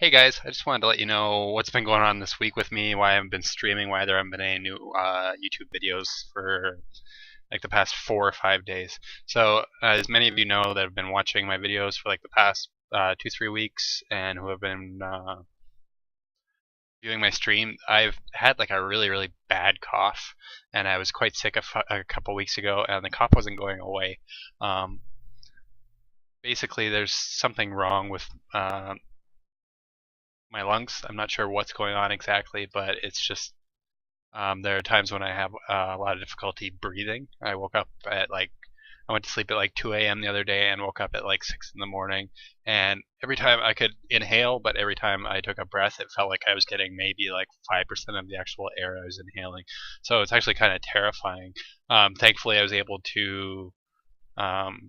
Hey guys, I just wanted to let you know what's been going on this week with me, why I haven't been streaming, why there haven't been any new YouTube videos for like the past 4 or 5 days. So, as many of you know that have been watching my videos for like the past 2, 3 weeks and who have been viewing my stream, I've had like a really bad cough, and I was quite sick a couple weeks ago, and the cough wasn't going away. Um, Basically, there's something wrong with my lungs. I'm not sure what's going on exactly, but it's just there are times when I have a lot of difficulty breathing. I went to sleep at like 2 a.m. the other day and woke up at like 6 in the morning. And every time I could inhale, but every time I took a breath, it felt like I was getting maybe like 5% of the actual air I was inhaling. So it's actually kind of terrifying. Thankfully, I was able to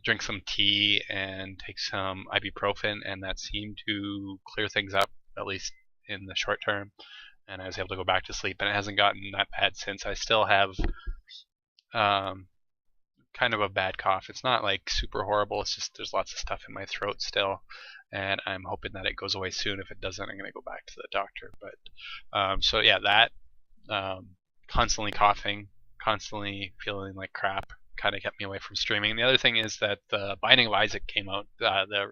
drink some tea and take some ibuprofen, and that seemed to clear things up, at least in the short term. And I was able to go back to sleep, and it hasn't gotten that bad since. I still have um, kind of a bad cough. It's not like super horrible. It's just there's lots of stuff in my throat still, and I'm hoping that it goes away soon. If it doesn't, I'm gonna go back to the doctor. But so yeah, that constantly coughing, constantly feeling like crap, kind of kept me away from streaming. And the other thing is that the Binding of Isaac came out. The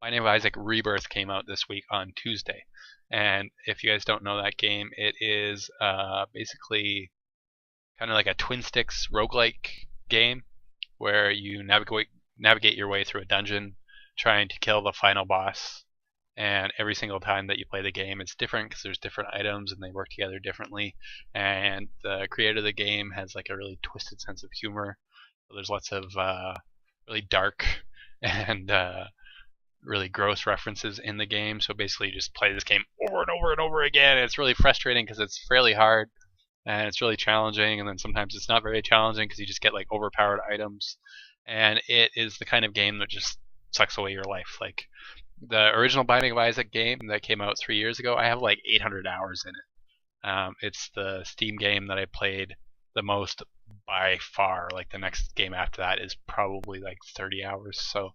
Binding of Isaac Rebirth came out this week on Tuesday. And if you guys don't know that game, it is basically kind of like a twin sticks roguelike game where you navigate your way through a dungeon trying to kill the final boss. And every single time that you play the game, it's different because there's different items and they work together differently. And the creator of the game has like a really twisted sense of humor. So there's lots of really dark and really gross references in the game. So basically, you just play this game over and over and over again. And it's really frustrating because it's fairly hard and it's really challenging. And then sometimes it's not very challenging because you just get like overpowered items. And it is the kind of game that just sucks away your life. Like the original Binding of Isaac game that came out 3 years ago, I have like 800 hours in it. It's the Steam game that I played the most by far. Like the next game after that is probably like 30 hours. So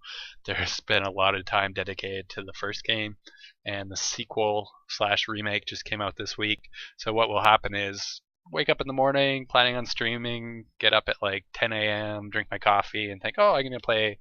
there's been a lot of time dedicated to the first game, and the sequel slash remake just came out this week. So what will happen is wake up in the morning, planning on streaming, get up at like 10 a.m., drink my coffee, and think, oh, I'm gonna play.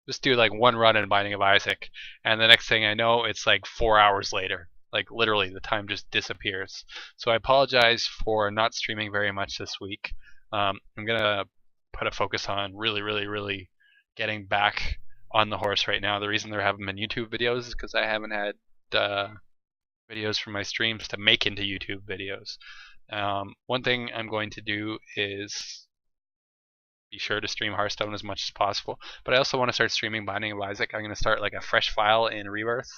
Just do like one run in Binding of Isaac, and the next thing I know, it's like 4 hours later. Like literally, the time just disappears. So I apologize for not streaming very much this week. I'm gonna put a focus on really getting back on the horse right now. The reason there haven't been YouTube videos is because I haven't had videos from my streams to make into YouTube videos. One thing I'm going to do is be sure to stream Hearthstone as much as possible, but I also want to start streaming Binding of Isaac. I'm going to start like a fresh file in Rebirth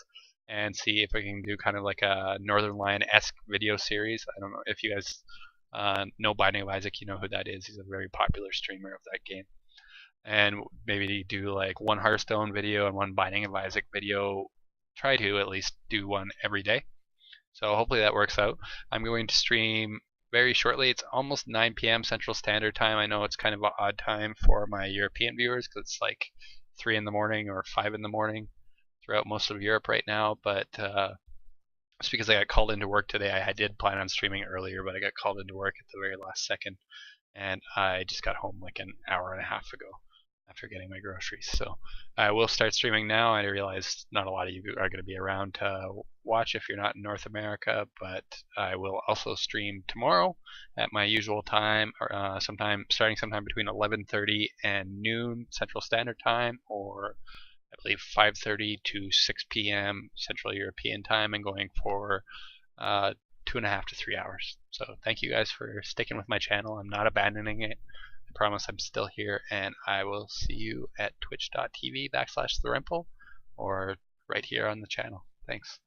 and see if I can do kind of like a Northern Lion-esque video series. I don't know if you guys know Binding of Isaac, you know who that is. He's a very popular streamer of that game. And maybe do like one Hearthstone video and one Binding of Isaac video. Try to at least do one every day. So hopefully that works out. I'm going to stream very shortly. It's almost 9 p.m. Central Standard Time. I know it's kind of an odd time for my European viewers because it's like 3 in the morning or 5 in the morning throughout most of Europe right now. But it's because I got called into work today. I did plan on streaming earlier, but I got called into work at the very last second. And I just got home like an hour and a half ago after getting my groceries. So I will start streaming now. I realize not a lot of you are going to be around to watch if you're not in North America, but I will also stream tomorrow at my usual time, or sometime between 11:30 and noon Central Standard Time, or I believe 5:30 to 6 p.m. Central European Time, and going for 2.5 to 3 hours. So thank you guys for sticking with my channel. I'm not abandoning it. I promise I'm still here, and I will see you at twitch.tv/TheRempel or right here on the channel. Thanks.